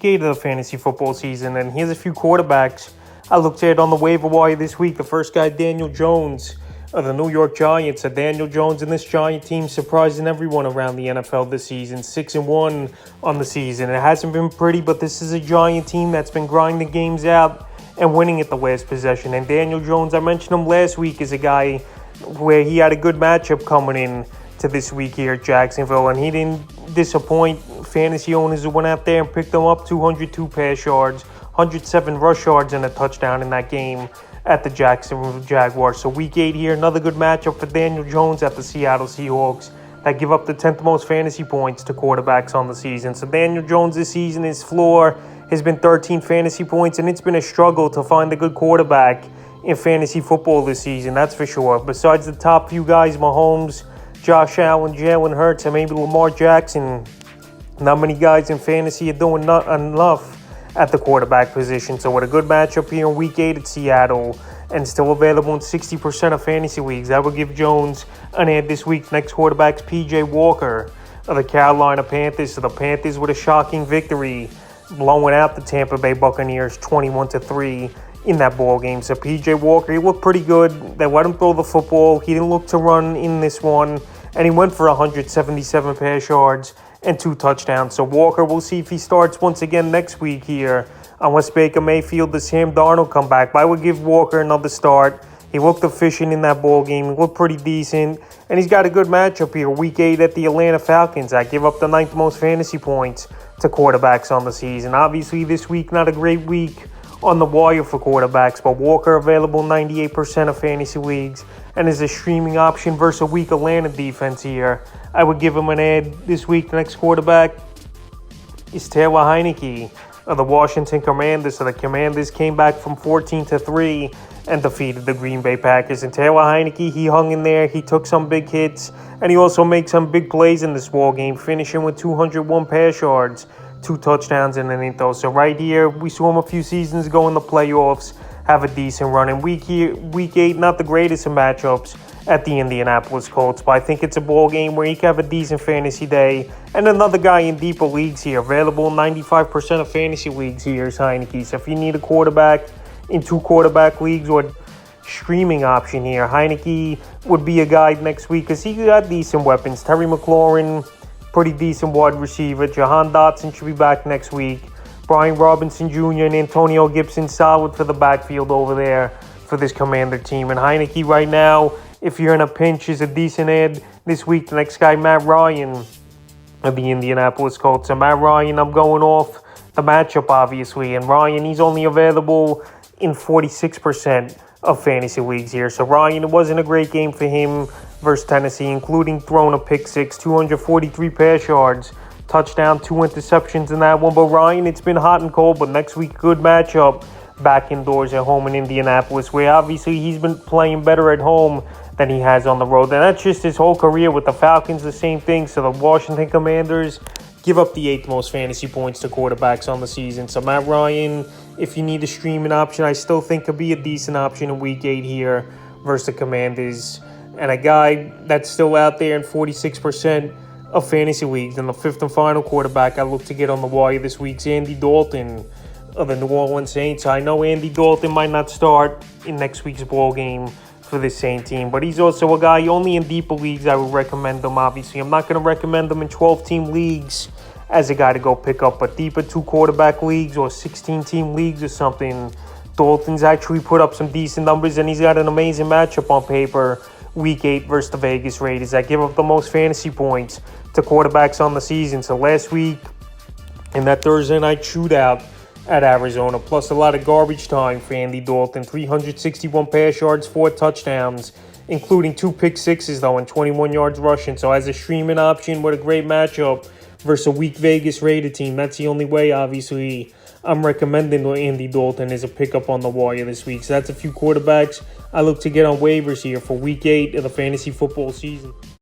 Of the fantasy football season, and here's a few quarterbacks I looked at on the waiver wire this week. The first guy, Daniel Jones of the New York Giants. Daniel Jones and this Giant team surprising everyone around the NFL this season. 6-1 on the season. It hasn't been pretty, but this is a Giant team that's been grinding games out and winning at the last possession. And Daniel Jones, I mentioned him last week, is a guy where he had a good matchup coming in to this week here at Jacksonville, and he didn't disappoint fantasy owners who went out there and picked him up. 202 pass yards, 107 rush yards, and a touchdown in that game at the Jacksonville Jaguars. So week 8 here, another good matchup for Daniel Jones at the Seattle Seahawks that give up the 10th most fantasy points to quarterbacks on the season. So Daniel Jones this season, his floor has been 13 fantasy points, and it's been a struggle to find a good quarterback in fantasy football this season, that's for sure. Besides the top few guys, Mahomes, Josh Allen, Jalen Hurts, and maybe Lamar Jackson, not many guys in fantasy are doing not enough at the quarterback position. So with a good matchup here in Week 8 at Seattle and still available in 60% of fantasy leagues, that would give Jones an ad this week. Next quarterback's P.J. Walker of the Carolina Panthers. So the Panthers with a shocking victory, blowing out the Tampa Bay Buccaneers 21-3 in that ball game. So P.J. Walker, he looked pretty good. They let him throw the football. He didn't look to run in this one, and he went for 177 pass yards and 2 touchdowns. So Walker, we'll see if he starts once again next week here, unless Baker Mayfield or Sam Darnold come back. But I would give Walker another start. He looked efficient in that ball game. He looked pretty decent, and he's got a good matchup here. Week 8 at the Atlanta Falcons. I give up the 9th most fantasy points to quarterbacks on the season. Obviously, this week, not a great week on the wire for quarterbacks, but Walker available 98% of fantasy leagues and is a streaming option versus a weak Atlanta defense here. I would give him an ad this week. The next quarterback is Taylor Heinicke of the Washington Commanders. So the Commanders came back from 14-3 and defeated the Green Bay Packers. And Taylor Heinicke, he hung in there. He took some big hits, and he also made some big plays in this ball game, finishing with 201 pass yards, 2 touchdowns in an inning. So right here, we saw him a few seasons ago in the playoffs have a decent run. In week 8, not the greatest of matchups at the Indianapolis Colts, but I think it's a ball game where he can have a decent fantasy day. And another guy in deeper leagues here, available in 95% of fantasy leagues here is Heinicke. So if you need a quarterback in 2 quarterback leagues or streaming option here, Heinicke would be a guy next week because he got decent weapons. Terry McLaurin, pretty decent wide receiver. Jahan Dotson should be back next week. Brian Robinson Jr. and Antonio Gibson solid for the backfield over there for this Commander team. And Heinicke right now, if you're in a pinch, is a decent ad this week. The next guy, Matt Ryan of the Indianapolis Colts. So Matt Ryan, I'm going off the matchup, obviously. And Ryan, he's only available in 46% of fantasy leagues here. So Ryan, it wasn't a great game for him versus Tennessee, including throwing a pick six, 243 pass yards, touchdown, 2 interceptions in that one. But Ryan, it's been hot and cold, but next week, good matchup back indoors at home in Indianapolis, where obviously he's been playing better at home than he has on the road. And that's just his whole career with the Falcons, the same thing. So the Washington Commanders give up the 8th most fantasy points to quarterbacks on the season. So Matt Ryan, if you need a streaming option, I still think could be a decent option in Week 8 here versus the Commanders. And a guy that's still out there in 46% of fantasy leagues. And the 5th and final quarterback I look to get on the wire this week is Andy Dalton of the New Orleans Saints. I know Andy Dalton might not start in next week's ball game for this Saint team, but he's also a guy only in deeper leagues I would recommend him. Obviously, I'm not going to recommend him in 12-team leagues as a guy to go pick up, but deeper 2 quarterback leagues or 16-team leagues or something, Dalton's actually put up some decent numbers, and he's got an amazing matchup on paper Week 8 versus the Vegas Raiders that give up the most fantasy points to quarterbacks on the season. So last week in that Thursday night shootout at Arizona, plus a lot of garbage time for Andy Dalton, 361 pass yards, 4 touchdowns, including 2 pick sixes though and 21 yards rushing. So as a streaming option with a great matchup versus a weak Vegas Raider team, that's the only way obviously I'm recommending Andy Dalton as a pickup on the wire this week. So that's a few quarterbacks I look to get on waivers here for Week 8 of the fantasy football season.